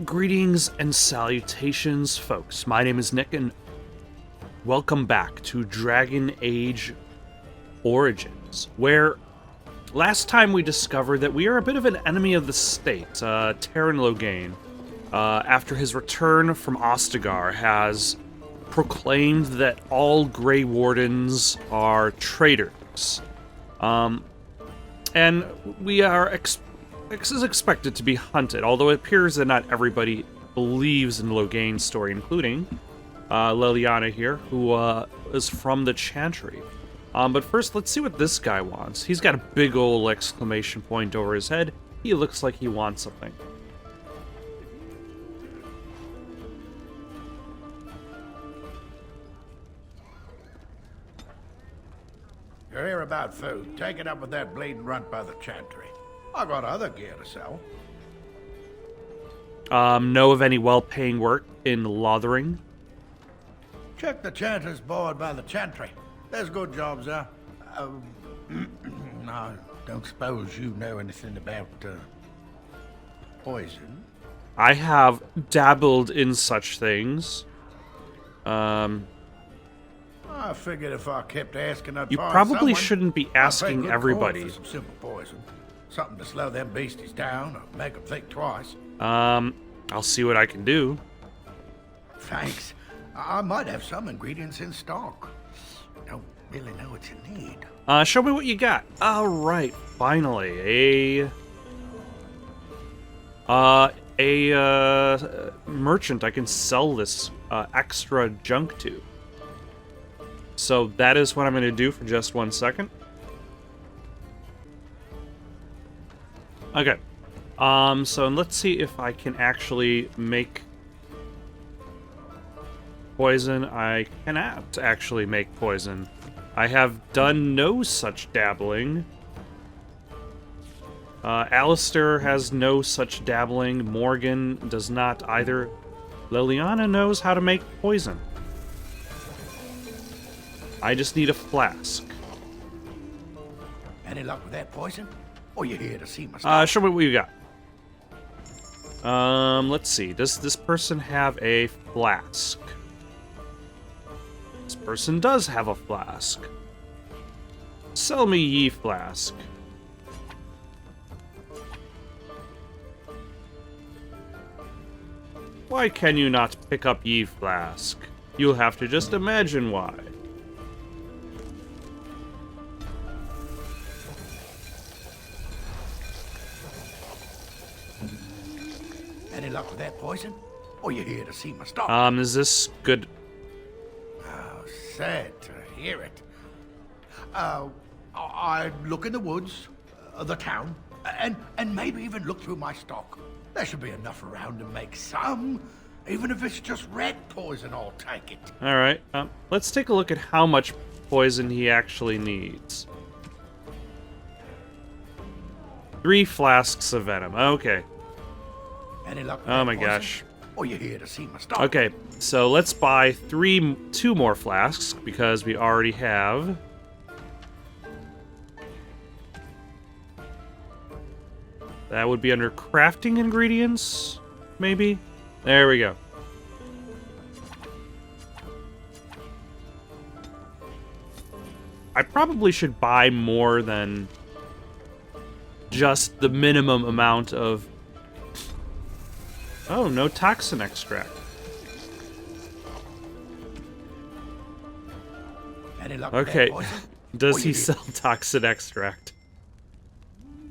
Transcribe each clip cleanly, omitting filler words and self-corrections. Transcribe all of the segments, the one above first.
Greetings and salutations, folks. My name is Nick, and welcome back to Dragon Age Origins, where last time we discovered that we are a bit of an enemy of the state. Terran Logain, after his return from Ostagar, has proclaimed that all Gray Wardens are traitors. And we are is expected to be hunted, although it appears that not everybody believes in Logain's story, including Liliana here, who is from the Chantry. But first, let's see what this guy wants. He's got a big ol' exclamation point over his head. He looks like he wants something. You're here about food. Take it up with that bleeding runt by the Chantry. I got other gear to sell. Know of any well-paying work in Lothering? Check the Chantry's board by the Chantry. There's good jobs there. I don't suppose you know anything about poison? I have dabbled in such things. I figured if I kept asking, I'd You find probably someone. shouldn't be I'd pay asking good everybody. coin for some simple poison. Something to slow them beasties down or make them think twice. I'll see what I can do. Thanks. I might have some ingredients in stock. Don't really know what you need. Show me what you got. All right, finally, a merchant I can sell this extra junk to. So that is what I'm going to do for just 1 second. Okay. So let's see if I can actually make poison. I cannot actually make poison. I have done no such dabbling. Alistair has no such dabbling. Morgan does not either. Liliana knows how to make poison. I just need a flask. Any luck with that poison? Or you here to see my stuff? Show me what you got. Let's see. Does this person have a flask? This person does have a flask. Sell me ye flask. Why can you not pick up ye flask? You'll have to just imagine why. Any luck with that poison? Or you here to see my stock? Is this good? Oh, sad to hear it. I'd look in the woods, the town, and maybe even look through my stock. There should be enough around to make some. Even if it's just red poison, I'll take it. All right. Let's take a look at how much poison he actually needs. 3 flasks of venom. Okay. Any luck with Oh that my poison? gosh. Or you here to see my stock? Okay, so let's buy 2 more flasks because we already have. That would be under crafting ingredients, maybe? There we go. I probably should buy more than just the minimum amount of... Oh, no toxin extract. Any luck with Okay. that poison? Does Or he you sell toxin extract?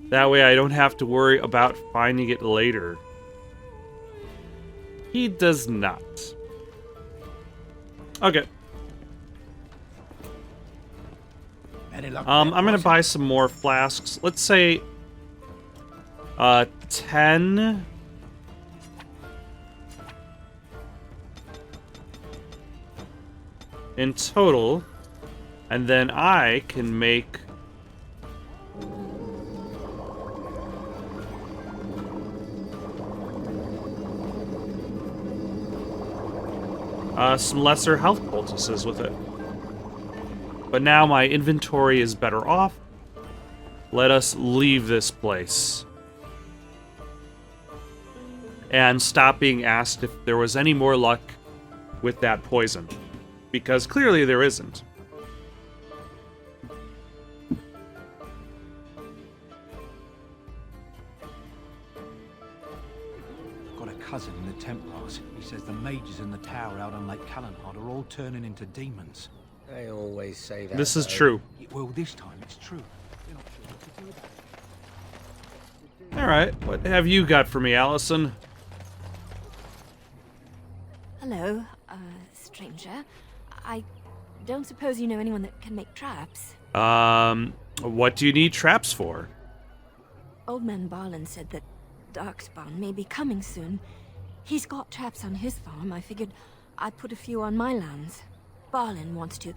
That way I don't have to worry about finding it later. He does not. Okay. Any luck with I'm that gonna poison? buy some more flasks. Let's say 10 in total, and then I can make some lesser health poultices with it. But now my inventory is better off. Let us leave this place. and stop being asked if there was any more luck with that poison. Because clearly there isn't. Got a cousin in the Templars. He says the mages in the tower out on Lake Calenhard are all turning into demons. They always say that. This is though. true. Well, this time it's true. We're not sure what to do about it. Alright, what have you got for me, Allison? Hello, stranger. I don't suppose you know anyone that can make traps? What do you need traps for? Old man Barlin said that Darkspawn may be coming soon. He's got traps on his farm. I figured I'd put a few on my lands. Barlin wants to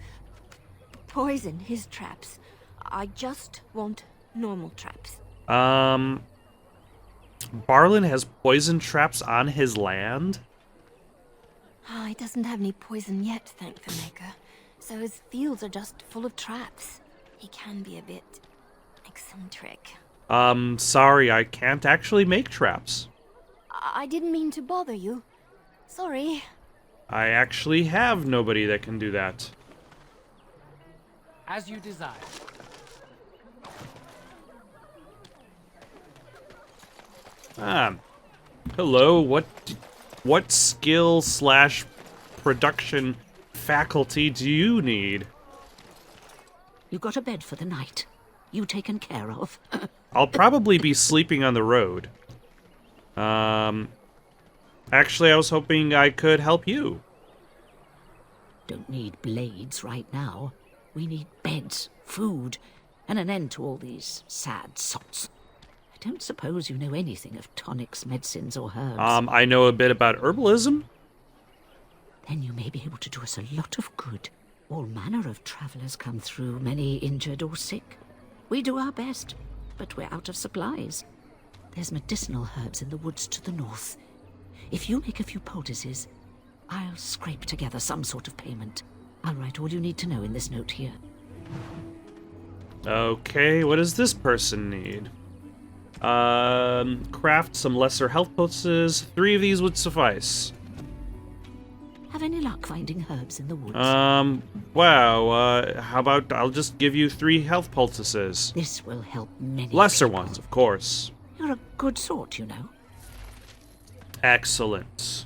poison his traps. I just want normal traps. Barlin has poison traps on his land? Ah, he doesn't have any poison yet, thank the Maker. So his fields are just full of traps. He can be a bit eccentric. Sorry, I can't actually make traps. I didn't mean to bother you. Sorry. I actually have nobody that can do that. As you desire. Hello, what skill / production faculty do you need? You got a bed for the night. You taken care of. I'll probably be sleeping on the road. Actually, I was hoping I could help you. Don't need blades right now. We need beds, food, and an end to all these sad sots. I don't suppose you know anything of tonics, medicines, or herbs. I know a bit about herbalism. Then you may be able to do us a lot of good. All manner of travellers come through, many injured or sick. We do our best, but we're out of supplies. There's medicinal herbs in the woods to the north. If you make a few poultices, I'll scrape together some sort of payment. I'll write all you need to know in this note here. Okay, what does this person need? Craft some lesser health poultices. 3 of these would suffice. Have any luck finding herbs in the woods? How about I'll just give you 3 health poultices. This will help many Lesser people. ones, of course. You're a good sort, you know. Excellent.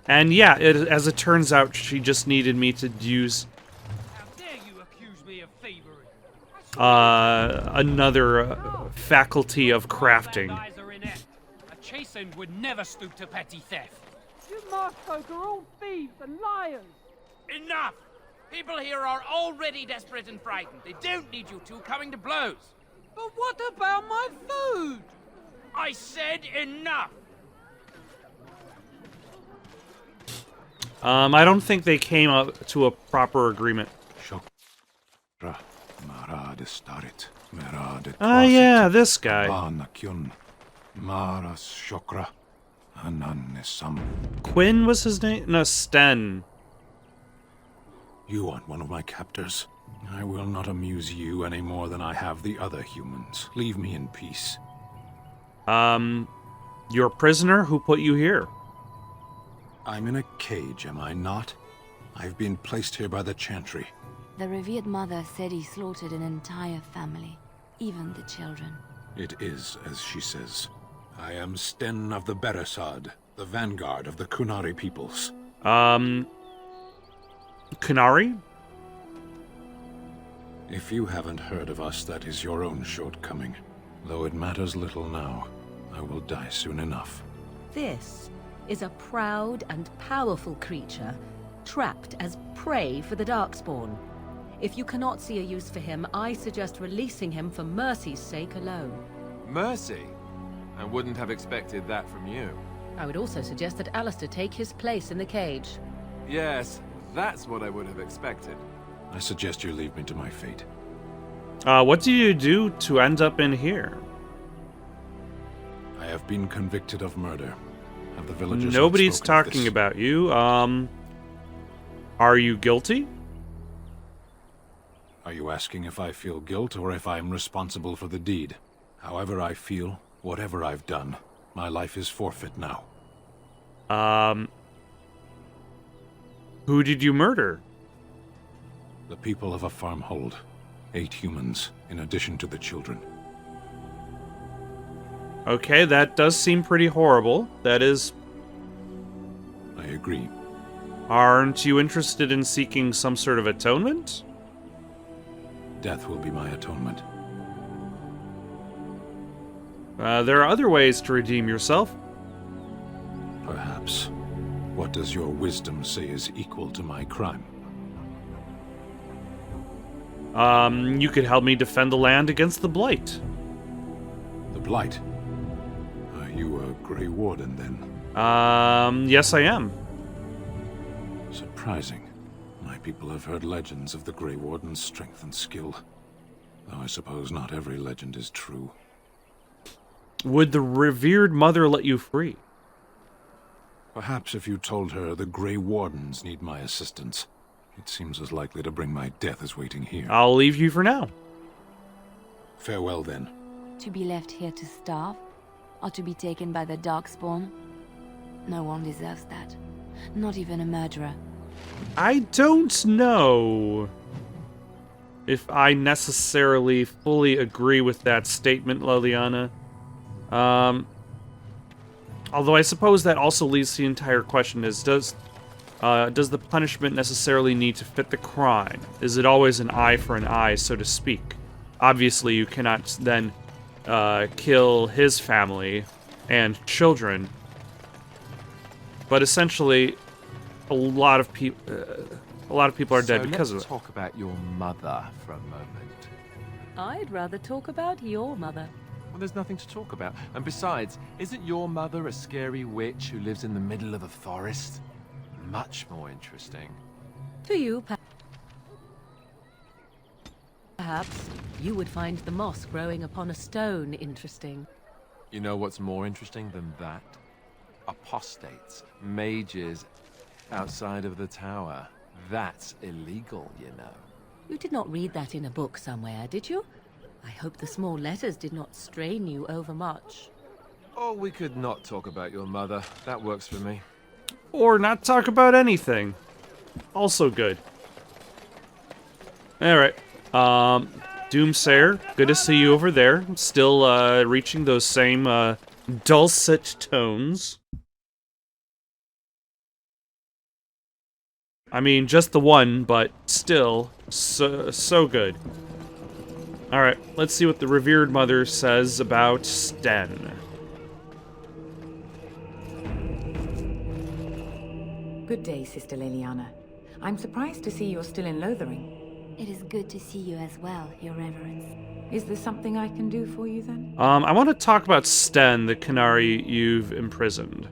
And yeah, as it turns out, she just needed me to use How dare you accuse me of thievery? another faculty of crafting. Lies are inept. A chastened would never stoop to petty theft. You Marshfolk are all thieves and liars! Enough! People here are already desperate and frightened. They don't need you two coming to blows. But what about my food? I said enough! I don't think they came up to a proper agreement. Ah, yeah, this guy. Quinn was his name? No, Sten. You aren't one of my captors. I will not amuse you any more than I have the other humans. Leave me in peace. You're a prisoner? Who put you here? I'm in a cage, am I not? I've been placed here by the Chantry. The revered mother said he slaughtered an entire family, even the children. It is as she says. I am Sten of the Beresad, the vanguard of the Kunari peoples. Kunari? If you haven't heard of us, that is your own shortcoming. Though it matters little now, I will die soon enough. This is a proud and powerful creature, trapped as prey for the Darkspawn. If you cannot see a use for him, I suggest releasing him for mercy's sake alone. Mercy? I wouldn't have expected that from you. I would also suggest that Alistair take his place in the cage. Yes, that's what I would have expected. I suggest you leave me to my fate. What did you do to end up in here? I have been convicted of murder. Have the villagers Nobody's spoken of talking this? about you. Are you guilty? Are you asking if I feel guilt or if I am responsible for the deed? However I feel, Whatever I've done, my life is forfeit now. Who did you murder? The people of a farmhold. 8 humans, in addition to the children. Okay, that does seem pretty horrible. That is... I agree. Aren't you interested in seeking some sort of atonement? Death will be my atonement. There are other ways to redeem yourself. Perhaps. What does your wisdom say is equal to my crime? You could help me defend the land against the Blight. The Blight? Are you a Gray Warden, then? Yes I am. Surprising. My people have heard legends of the Gray Warden's strength and skill. Though I suppose not every legend is true. Would the revered mother let you free? Perhaps if you told her the Gray Wardens need my assistance. It seems as likely to bring my death as waiting here. I'll leave you for now. Farewell, then. To be left here to starve? Or to be taken by the Darkspawn? No one deserves that. Not even a murderer. I don't know if I necessarily fully agree with that statement, Leliana. Although I suppose that also leads to the entire question is, does the punishment necessarily need to fit the crime? Is it always an eye for an eye, so to speak? Obviously, you cannot then kill his family and children. But essentially, a lot of people are dead because of it. Let's talk about your mother for a moment. I'd rather talk about your mother. Well, there's nothing to talk about. And besides, isn't your mother a scary witch who lives in the middle of a forest? Much more interesting. To you, perhaps, you would find the moss growing upon a stone interesting. You know what's more interesting than that? Apostates, mages, outside of the tower. That's illegal, you know. You did not read that in a book somewhere, did you? I hope the small letters did not strain you overmuch. Oh, we could not talk about your mother. That works for me. Or not talk about anything. Also good. Alright. Doomsayer, good to see you over there. Still reaching those same dulcet tones. I mean, just the one, but still so good. Alright, let's see what the revered mother says about Sten. Good day, Sister Leliana. I'm surprised to see you're still in Lothering. It is good to see you as well, Your Reverence. Is there something I can do for you, then? I want to talk about Sten, the Canary you've imprisoned.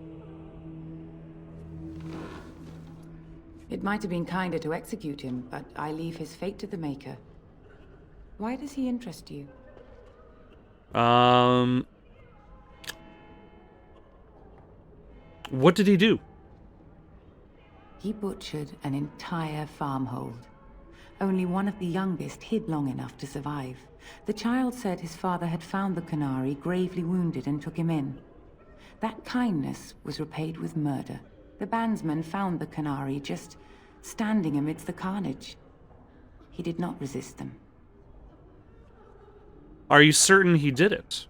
It might have been kinder to execute him, but I leave his fate to the Maker. Why does he interest you? What did he do? He butchered an entire farmhold. Only one of the youngest hid long enough to survive. The child said his father had found the Canary gravely wounded and took him in. That kindness was repaid with murder. The bandsman found the Canary just standing amidst the carnage. He did not resist them. Are you certain he did it?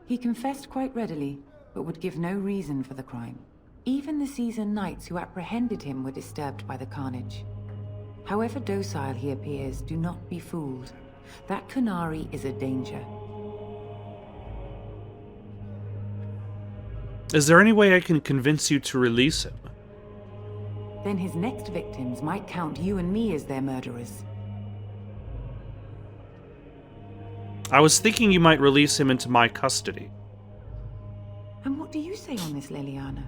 He confessed quite readily, but would give no reason for the crime. Even the seasoned knights who apprehended him were disturbed by the carnage. However docile he appears, do not be fooled. That Canary is a danger. Is there any way I can convince you to release him? Then his next victims might count you and me as their murderers. I was thinking you might release him into my custody. And what do you say on this, Leliana?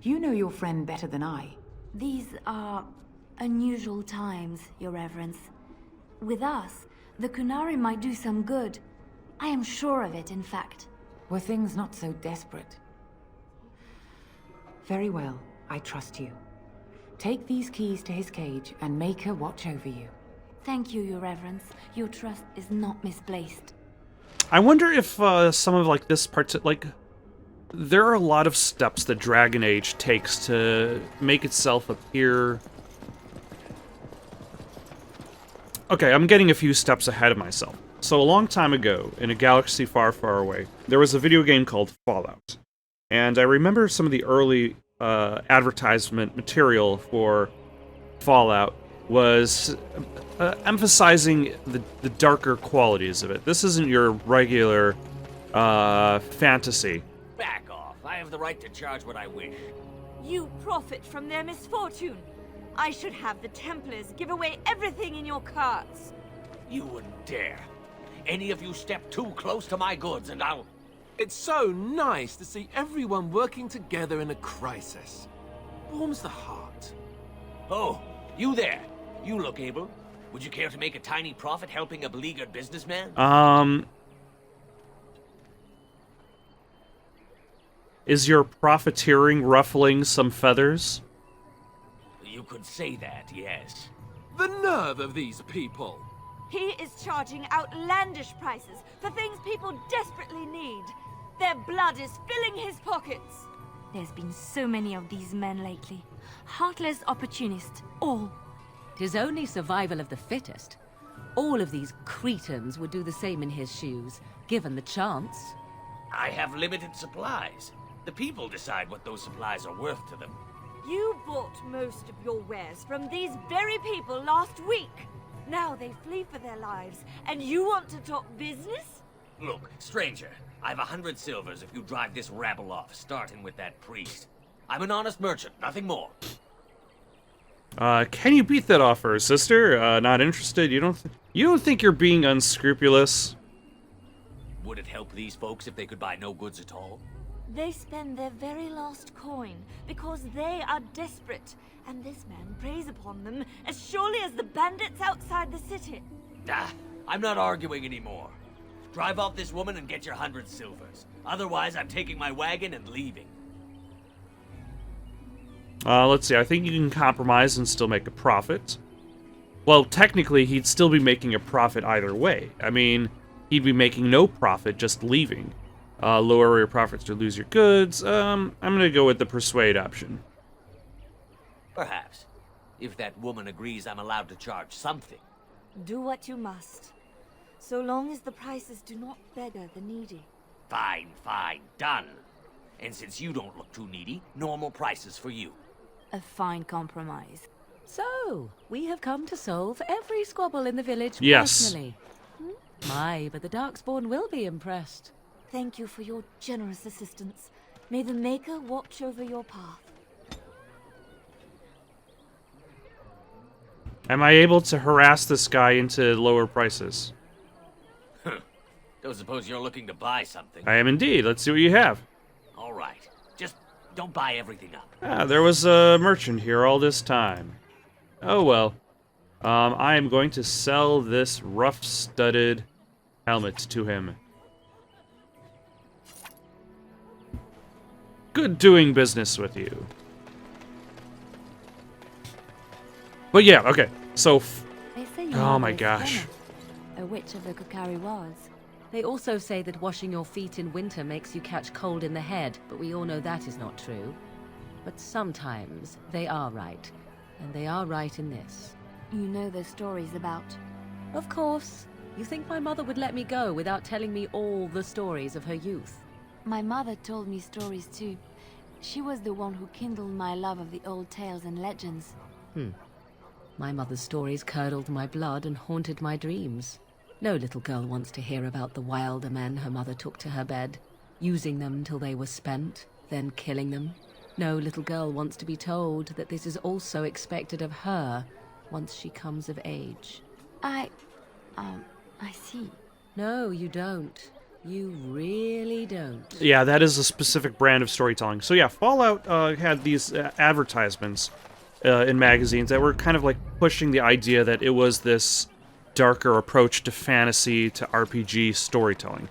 You know your friend better than I. These are unusual times, Your Reverence. With us, the Canary might do some good. I am sure of it, in fact. Were things not so desperate? Very well, I trust you. Take these keys to his cage and make her watch over you. Thank you, Your Reverence. Your trust is not misplaced. I wonder if some of like this part, like, there are a lot of steps that Dragon Age takes to make itself appear. Okay, I'm getting a few steps ahead of myself. So a long time ago, in a galaxy far, far away, there was a video game called Fallout. And I remember some of the early advertisement material for Fallout was emphasizing the darker qualities of it. This isn't your regular fantasy. Back off. I have the right to charge what I wish. You profit from their misfortune. I should have the Templars give away everything in your carts. You wouldn't dare. Any of you step too close to my goods and I'll... It's so nice to see everyone working together in a crisis. Warms the heart. Oh, you there. You look able. Would you care to make a tiny profit helping a beleaguered businessman? Is your profiteering ruffling some feathers? You could say that, yes. The nerve of these people! He is charging outlandish prices for things people desperately need. Their blood is filling his pockets. There's been so many of these men lately. Heartless opportunists, all. 'Tis only survival of the fittest. All of these cretins would do the same in his shoes, given the chance. I have limited supplies. The people decide what those supplies are worth to them. You bought most of your wares from these very people last week. Now they flee for their lives, and you want to talk business? Look, stranger, I've 100 silvers if you drive this rabble off, starting with that priest. I'm an honest merchant, nothing more. Can you beat that offer, sister? Not interested? You don't think you're being unscrupulous? Would it help these folks if they could buy no goods at all? They spend their very last coin because they are desperate, and this man preys upon them as surely as the bandits outside the city. Ah, I'm not arguing anymore. Drive off this woman and get your 100 silvers. Otherwise, I'm taking my wagon and leaving. Let's see. I think you can compromise and still make a profit. Well, technically, he'd still be making a profit either way. I mean, he'd be making no profit just leaving. Lower your profits to lose your goods. I'm gonna go with the persuade option. Perhaps. If that woman agrees I'm allowed to charge something. Do what you must. So long as the prices do not beggar the needy. Fine, fine, done. And since you don't look too needy, normal prices for you. A fine compromise. So, we have come to solve every squabble in the village personally. My, but the Darkspawn will be impressed. Thank you for your generous assistance. May the Maker watch over your path. Am I able to harass this guy into lower prices? Don't suppose you're looking to buy something. I am indeed. Let's see what you have. All right. Just don't buy everything up. Ah, there was a merchant here all this time. Oh well. I am going to sell this rough-studded helmet to him. Good doing business with you. But yeah, okay. So, They say you oh are my a gosh. Senna, a witch of the Kukari Wars. They also say that washing your feet in winter makes you catch cold in the head, but we all know that is not true. But sometimes they are right. And they are right in this. You know the stories about... Of course. You think my mother would let me go without telling me all the stories of her youth? My mother told me stories too. She was the one who kindled my love of the old tales and legends. My mother's stories curdled my blood and haunted my dreams. No little girl wants to hear about the wilder men her mother took to her bed, using them till they were spent, then killing them. No little girl wants to be told that this is also expected of her once she comes of age. I see. No, you don't. You really don't. Yeah, that is a specific brand of storytelling. So yeah, Fallout had these advertisements in magazines that were kind of like pushing the idea that it was this darker approach to fantasy, to RPG storytelling.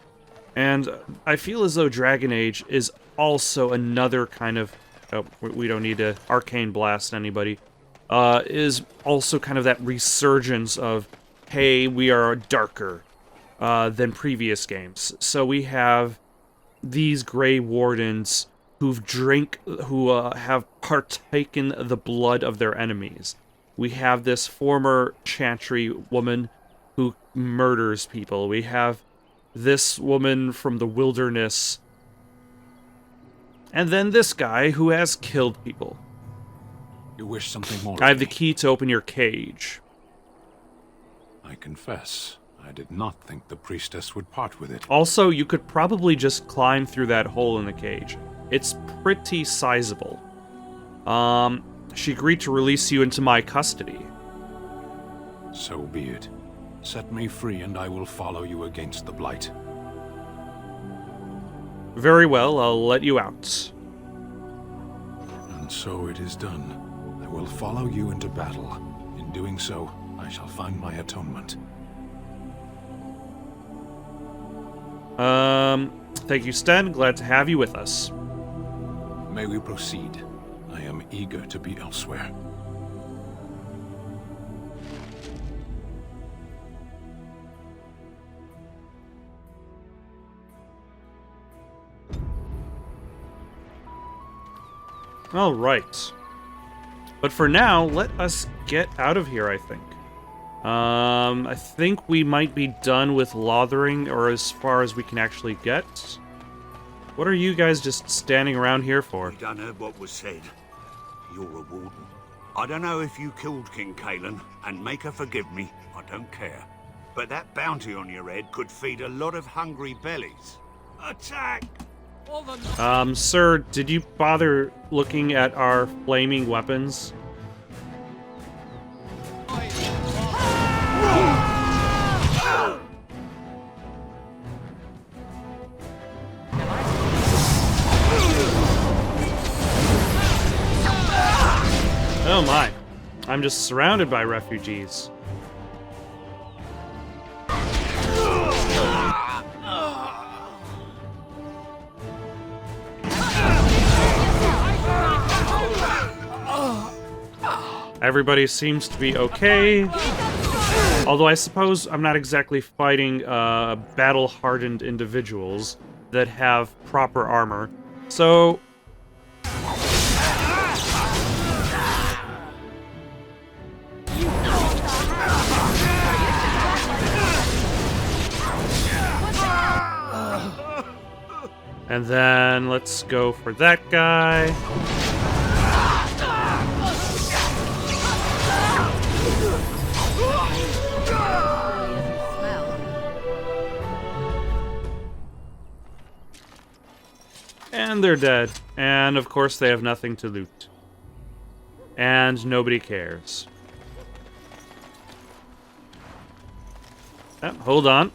And I feel as though Dragon Age is also another kind of... Oh, we don't need to arcane blast anybody. Is also kind of that resurgence of, hey, we are darker. than previous games. So we have these Gray Wardens who have partaken the blood of their enemies. We have this former chantry woman who murders people. We have this woman from the wilderness. And then this guy who has killed people. You wish something more? I have the key to open your cage. I confess, I did not think the priestess would part with it. Also, you could probably just climb through that hole in the cage. It's pretty sizable. She agreed to release you into my custody. So be it. Set me free and I will follow you against the Blight. Very well, I'll let you out. And so it is done. I will follow you into battle. In doing so, I shall find my atonement. Thank you, Sten. Glad to have you with us. May we proceed? I am eager to be elsewhere. All right. But for now, let us get out of here, I think. I think we might be done with Lothering, or as far as we can actually get. What are you guys just standing around here for? You done heard what was said. You're a warden. I don't know if you killed King Kalen, and make her forgive me, I don't care. But that bounty on your head could feed a lot of hungry bellies. Attack! Sir, did you bother looking at our flaming weapons? Oh my. I'm just surrounded by refugees. Everybody seems to be okay. Although I suppose I'm not exactly fighting battle-hardened individuals that have proper armor. So... and then let's go for that guy. And they're dead. And of course they have nothing to loot. And nobody cares. Oh, hold on.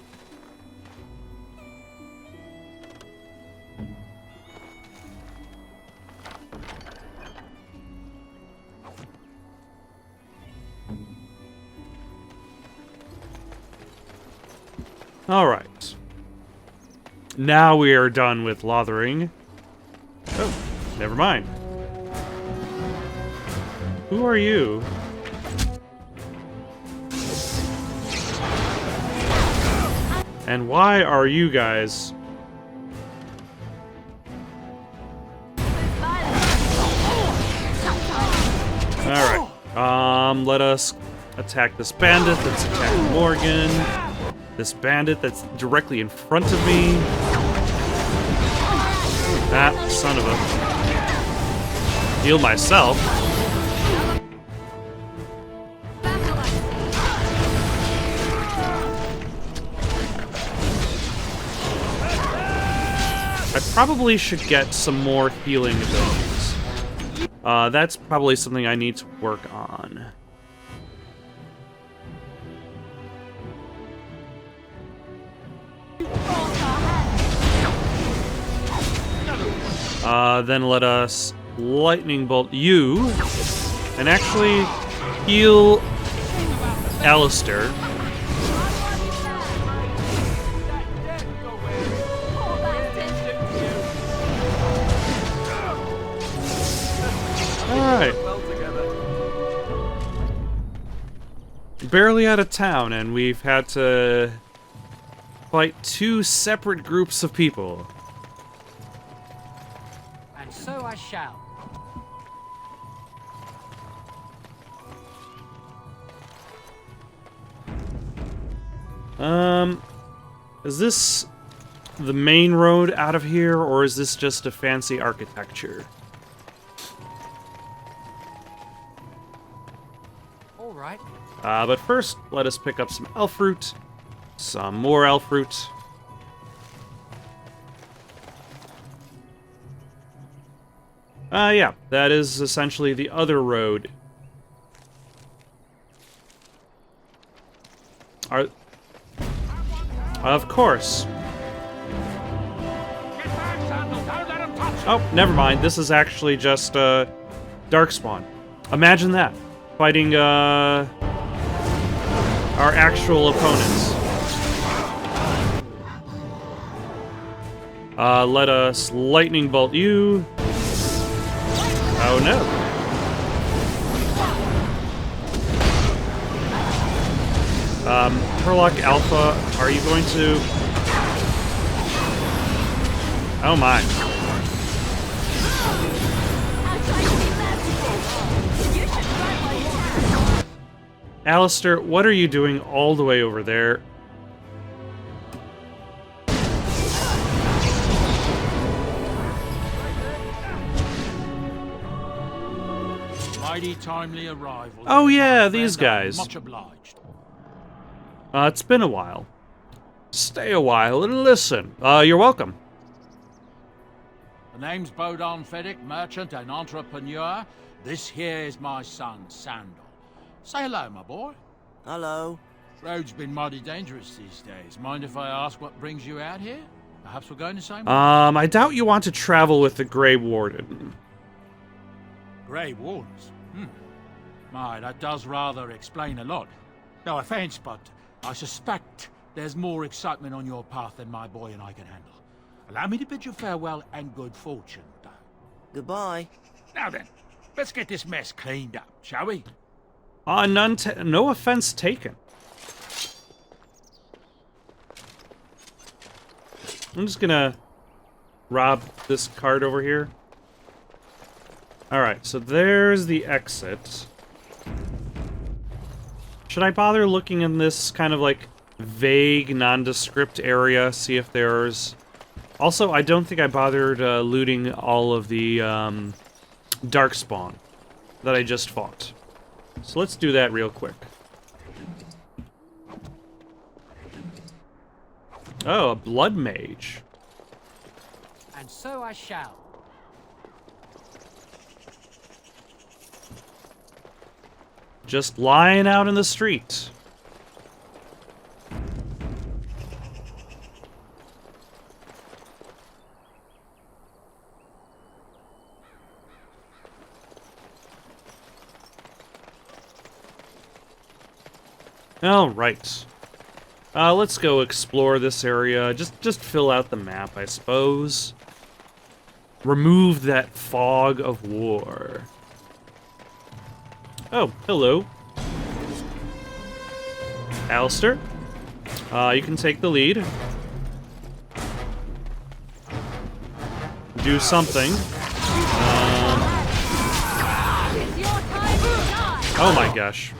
Alright. Now we are done with Lothering. Oh, never mind. Who are you? And why are you guys... Alright. Let us attack this bandit that's attacking Morgan. This bandit that's directly in front of me. Ah, son of a... Heal myself. I probably should get some more healing abilities. That's probably something I need to work on. Then let us lightning bolt you, and actually heal Alistair. Alright. Barely out of town, and we've had to fight two separate groups of people. And so I shall. Is this the main road out of here, or is this just a fancy architecture? All right. But first, let us pick up some elf fruit. Some more elf fruit. Yeah, that is essentially the other road. Of course. Oh, never mind. This is actually just Darkspawn. Imagine that. Fighting our actual opponents. Let us lightning bolt you. Oh no. Herlock Alpha, are you going to... Oh my. Alistair, what are you doing all the way over there? Mighty timely arrival. Oh yeah, these guys. Much obliged. It's been a while. Stay a while and listen. You're welcome. The name's Bodon Feddick, merchant and entrepreneur. This here is my son, Sandal. Say hello, my boy. Hello. Road's been mighty dangerous these days. Mind if I ask what brings you out here? Perhaps we're going the same way? I doubt you want to travel with the Gray Warden. Gray Wardens? My, that does rather explain a lot. No offense, but I suspect there's more excitement on your path than my boy and I can handle. Allow me to bid you farewell and good fortune, though. Goodbye. Now then, let's get this mess cleaned up, shall we? No offense taken. I'm just gonna rob this cart over here. Alright, so there's the exit. Should I bother looking in this kind of like vague, nondescript area, see if there's... Also, I don't think I bothered looting all of the Darkspawn that I just fought. So let's do that real quick. Oh, a blood mage. And so I shall. Just lying out in the street. All right. Let's go explore this area. Just fill out the map, I suppose. Remove that fog of war. Oh, hello. Alistair. You can take the lead. Do something. Oh my gosh.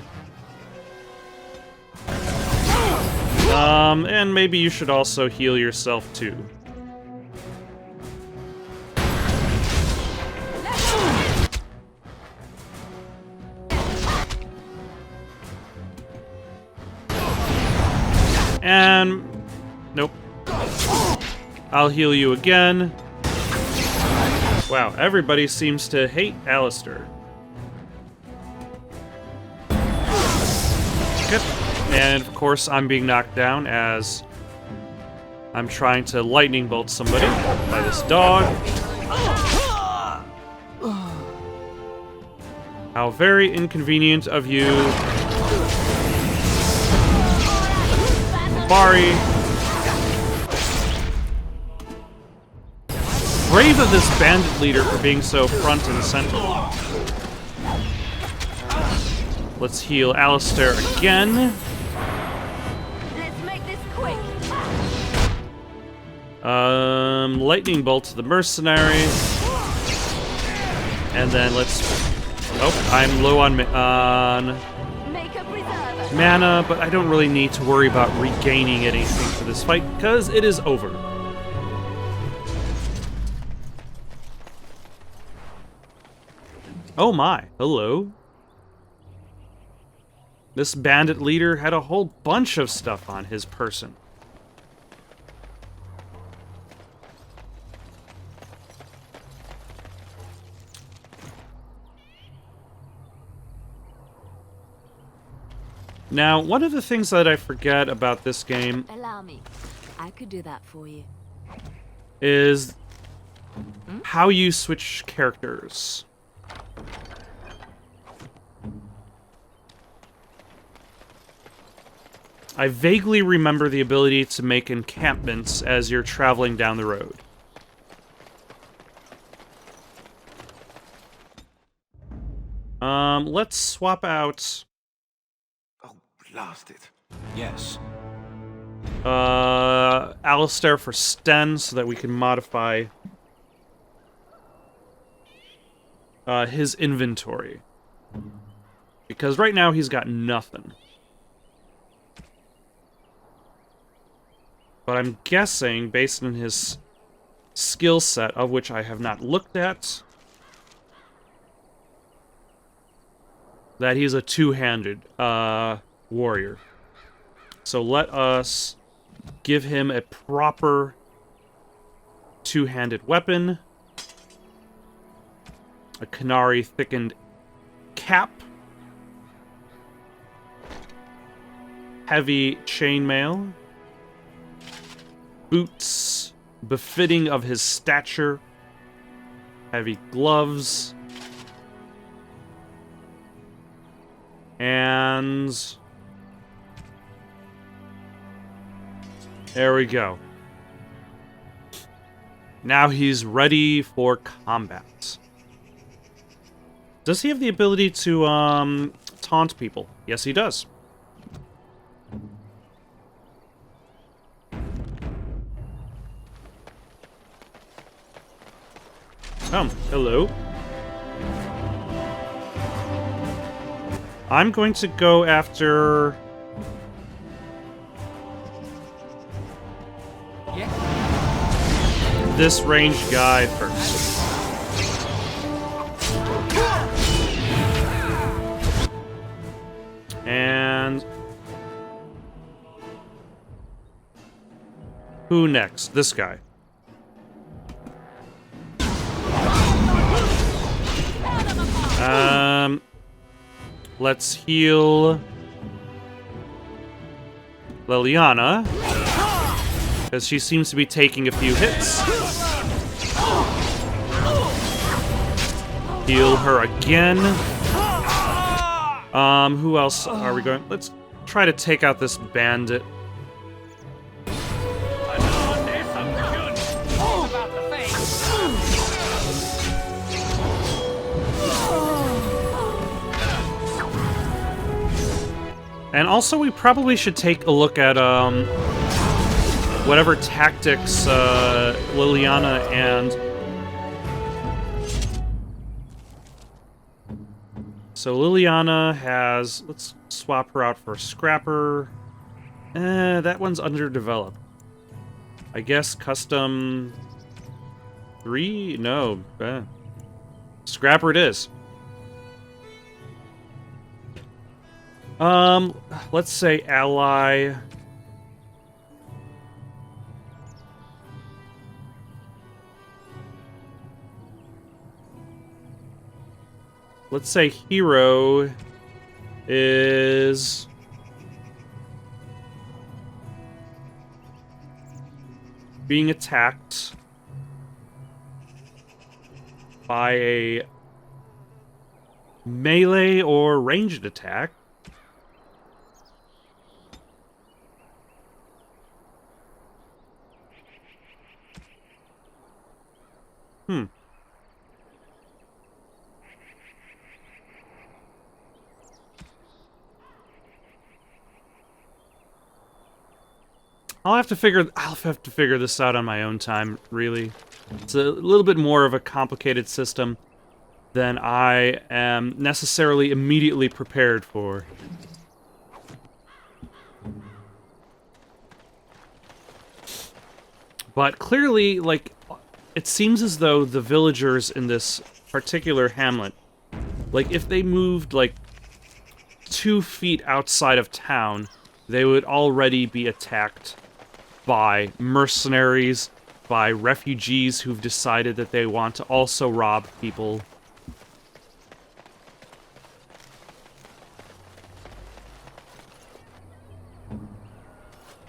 And maybe you should also heal yourself too. And... nope. I'll heal you again. Wow, everybody seems to hate Alistair. Good. And of course, I'm being knocked down as I'm trying to lightning bolt somebody by this dog. How very inconvenient of you. Bari. Brave of this bandit leader for being so front and center. Let's heal Alistair again. Let's make this quick. Lightning bolt to the mercenaries. And then let's... Oh, I'm low on mana, but I don't really need to worry about regaining anything for this fight, because it is over. Oh my, hello. This bandit leader had a whole bunch of stuff on his person. Now, one of the things that I forget about this game... Allow me. I could do that for you. ...is how you switch characters. I vaguely remember the ability to make encampments as you're traveling down the road. Let's swap out... Blast it. Yes. Alistair for Sten, so that we can modify his inventory. Because right now he's got nothing. But I'm guessing, based on his skill set, of which I have not looked at, that he's a two-handed warrior. So let us give him a proper two-handed weapon, a Canary thickened cap, heavy chainmail, boots befitting of his stature, heavy gloves, and there we go. Now he's ready for combat. Does he have the ability to taunt people? Yes, he does. Oh, hello. I'm going to go after... this ranged guy first. And... who next? This guy. Let's heal Liliana, because she seems to be taking a few hits. Heal her again. Who else are we going? Let's try to take out this bandit. And also, we probably should take a look at whatever tactics Liliana and... So Liliana has... let's swap her out for a Scrapper. That one's underdeveloped. I guess custom... 3? No. Scrapper it is. Let's say ally. Let's say hero is being attacked by a melee or ranged attack. I'll have to figure this out on my own time, really. It's a little bit more of a complicated system than I am necessarily immediately prepared for. But clearly, like, it seems as though the villagers in this particular hamlet, like, if they moved, like, 2 feet outside of town, they would already be attacked by mercenaries, by refugees who've decided that they want to also rob people.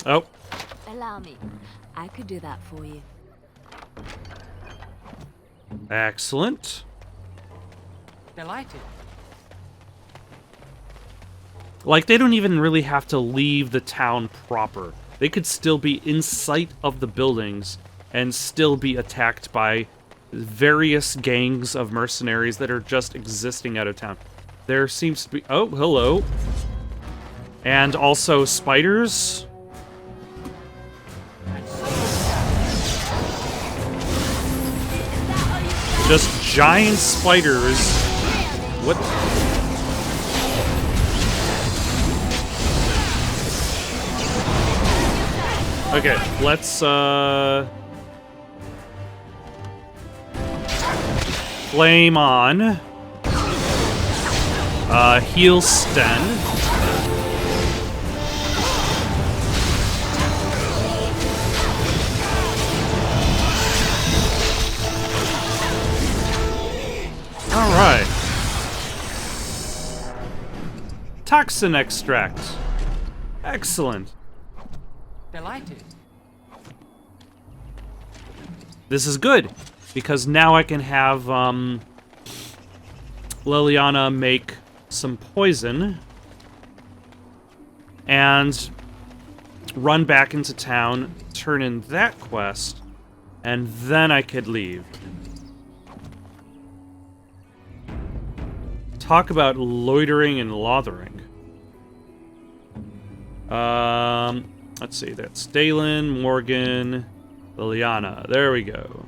Oh. Allow me. I could do that for you. Excellent. Delighted. Like, they don't even really have to leave the town proper. They could still be in sight of the buildings and still be attacked by various gangs of mercenaries that are just existing out of town. There seems to be... Oh, hello. And also spiders. Just giant spiders. What? Okay, let's, flame on. Heal Sten. Alright. Toxin extract. Excellent. Delighted. This is good, because now I can have, Liliana make some poison and run back into town, turn in that quest, and then I could leave. Talk about loitering and lothering. Let's see, that's Dalen, Morgan, Liliana. There we go.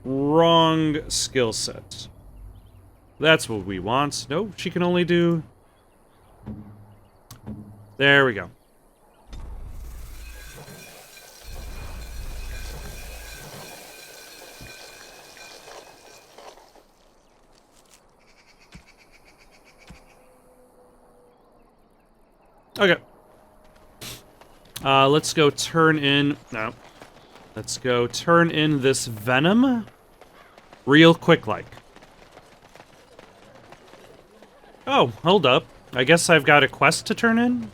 Wrong skill set. That's what we want. No, she can only do... There we go. Okay. Let's go turn in... No. Let's go turn in this venom. Real quick, like. Oh, hold up. I guess I've got a quest to turn in?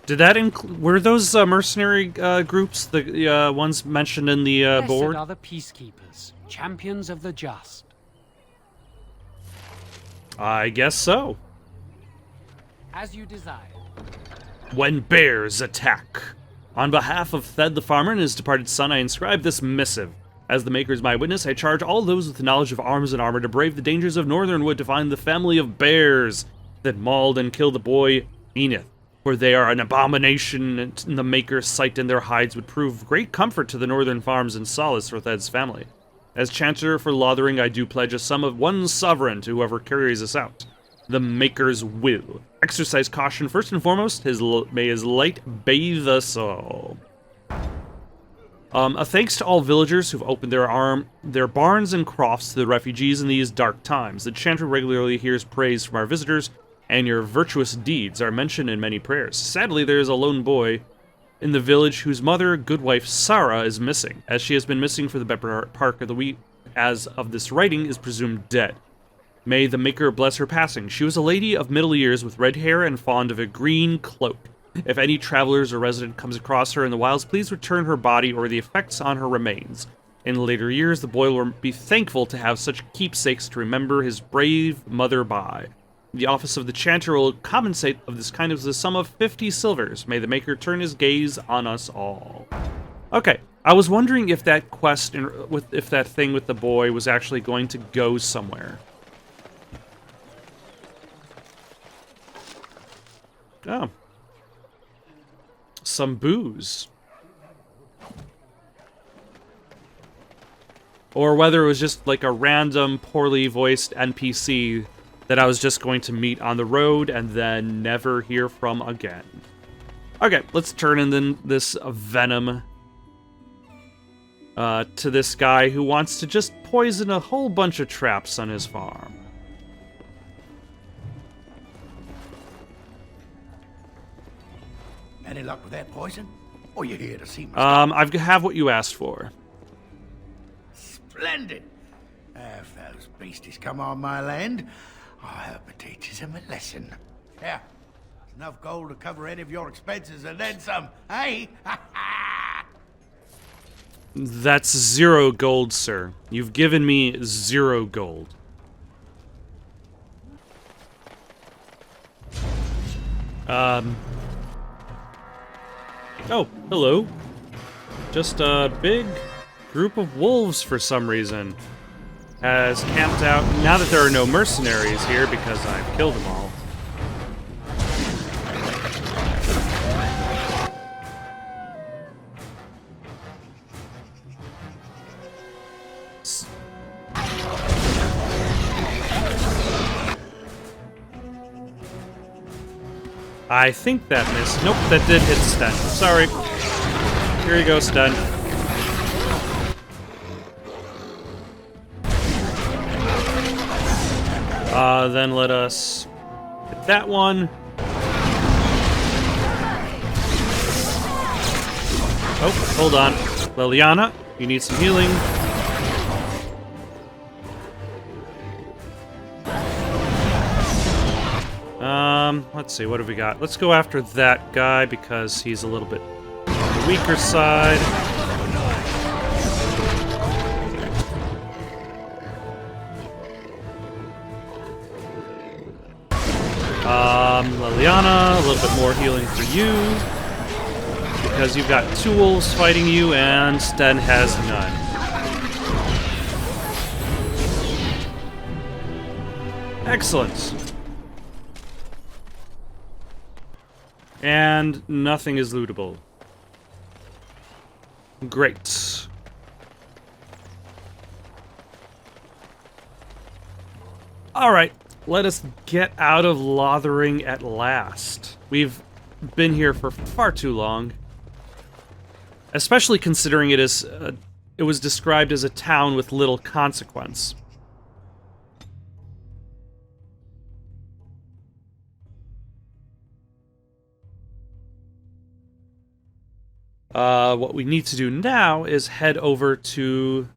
Did that include... Were those mercenary groups the ones mentioned in the board? Blessed are the peacekeepers, champions of the just. I guess so. As you desire. When bears attack. On behalf of Thed the farmer and his departed son, I inscribe this missive. As the Maker is my witness, I charge all those with knowledge of arms and armor to brave the dangers of Northernwood to find the family of bears that mauled and killed the boy Enith. For they are an abomination in the Maker's sight, and their hides would prove great comfort to the northern farms and solace for Thed's family. As Chanter for Lothering, I do pledge a sum of 1 sovereign to whoever carries us out. The Maker's will. Exercise caution first and foremost. May his light bathe us all. A thanks to all villagers who've opened their barns and crofts to the refugees in these dark times. The Chanter regularly hears praise from our visitors, and your virtuous deeds are mentioned in many prayers. Sadly, there is a lone boy in the village whose mother, goodwife Sarah, is missing, as she has been missing for the better part of the week. As of this writing, is presumed dead. May the Maker bless her passing. She was a lady of middle years with red hair and fond of a green cloak. If any travelers or resident comes across her in the wilds, please return her body or the effects on her remains. In later years, the boy will be thankful to have such keepsakes to remember his brave mother by. The office of the Chanter will compensate of this kindness with a sum of 50 silvers. May the Maker turn his gaze on us all. Okay, I was wondering if that quest, if that thing with the boy was actually going to go somewhere. Oh. some booze. Or whether it was just like a random, poorly voiced NPC that I was just going to meet on the road and then never hear from again. Okay, let's turn in this venom to this guy who wants to just poison a whole bunch of traps on his farm. Any luck with that poison? Or you here to see me? I have what you asked for. Splendid! If those beasties come on my land, I hope it teaches them a lesson. Yeah, enough gold to cover any of your expenses and then some, hey? That's 0 gold, sir. You've given me 0 gold. Oh, hello. Just a big group of wolves for some reason has camped out. Now that there are no mercenaries here because I've killed them all. I think that missed. Nope, that did hit Sten. Sorry. Here you go, Sten. Then let us hit that one. Oh, hold on. Liliana, you need some healing. Let's see, what have we got? Let's go after that guy because he's a little bit on the weaker side. Liliana, a little bit more healing for you because you've got 2 wolves fighting you and Sten has none. Excellent. And nothing is lootable. Great. Alright, let us get out of Lothering at last. We've been here for far too long. Especially considering it was described as a town with little consequence. What we need to do now is head over to...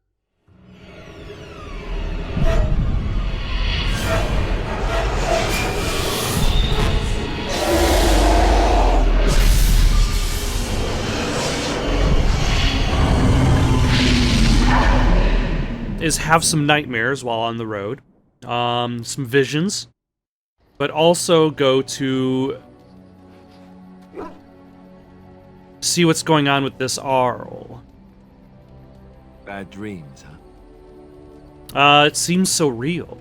is have some nightmares while on the road. Some visions. But also go to... see what's going on with this Arl. Bad dreams, huh? It seems so real.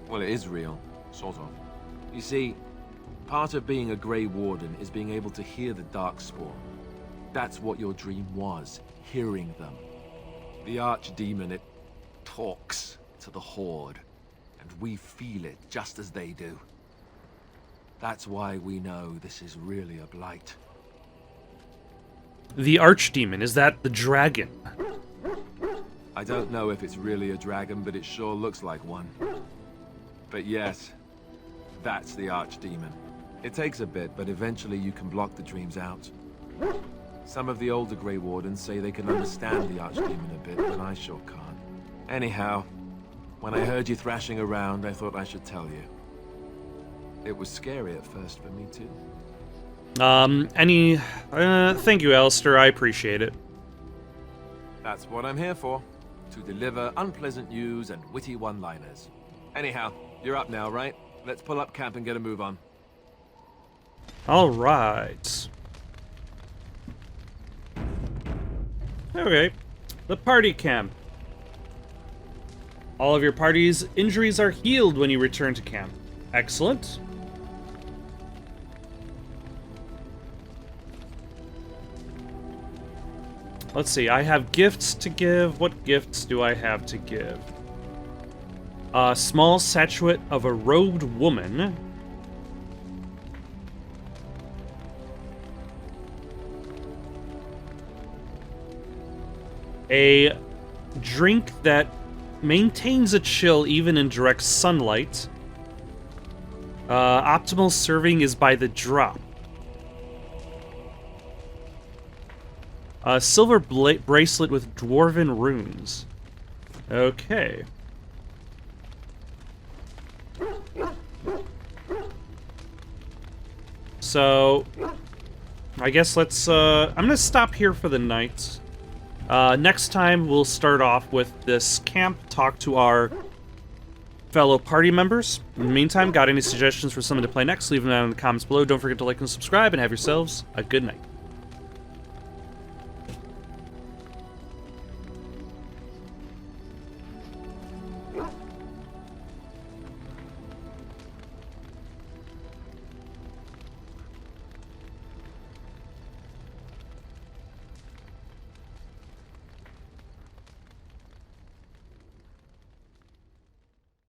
Well, it is real, sort of. You see, part of being a Gray Warden is being able to hear the Darkspawn. That's what your dream was, hearing them. The Archdemon, it talks to the Horde, and we feel it just as they do. That's why we know this is really a blight. The Archdemon, is that the dragon? I don't know if it's really a dragon, but it sure looks like one. But yes, that's the Archdemon. It takes a bit, but eventually you can block the dreams out. Some of the older Grey Wardens say they can understand the Archdemon a bit, but I sure can't. Anyhow, when I heard you thrashing around, I thought I should tell you. It was scary at first for me, too. Thank you, Alistair, I appreciate it. That's what I'm here for. To deliver unpleasant news and witty one-liners. Anyhow, you're up now, right? Let's pull up camp and get a move on. Alright. Okay. The party camp. All of your party's injuries are healed when you return to camp. Excellent. Let's see, I have gifts to give. What gifts do I have to give? A small statuette of a robed woman. A drink that maintains a chill even in direct sunlight. Optimal serving is by the drop. A silver bracelet with dwarven runes. Okay. So, I guess let's, I'm gonna stop here for the night. Next time, we'll start off with this camp, talk to our fellow party members. In the meantime, got any suggestions for someone to play next, leave them down in the comments below. Don't forget to like and subscribe, and have yourselves a good night.